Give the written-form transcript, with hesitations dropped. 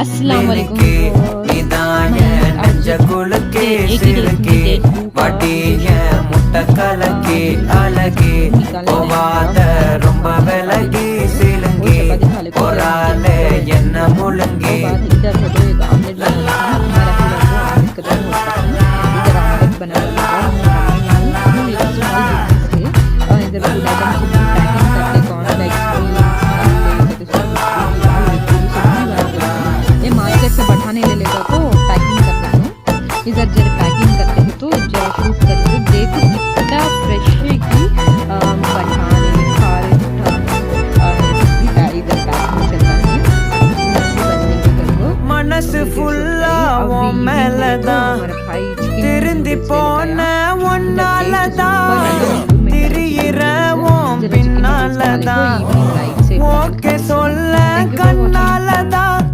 अस्सलाम वालेकुम ரொம்ப விலகி சிலுங்கி போராலே என்ன முழுங்கி इधर है तो एक आमलेट बनाना है हमारा पूरा वो आमलेट खत्म हो चुका है इधर आमलेट बना इधर फूड आइटम की पैकिंग करके कॉर्नफ्लेक्स ये मार्केट से बढ़ाने ले लेगा तो पैकिंग करते हैं इधर जरा पैकिंग करते हैं तो जरा शूट करके देखो इतना फ्रेश है कि बढ़ाने खारे इधर पैकिंग चल रहा है மனசு ஃபுல்லா உன் மேலதான் திருந்தி போன ஒன்னாலதான் திரியிற உன் பின்னாலதான் ஓகே சொல்ல கண்ணாலதான்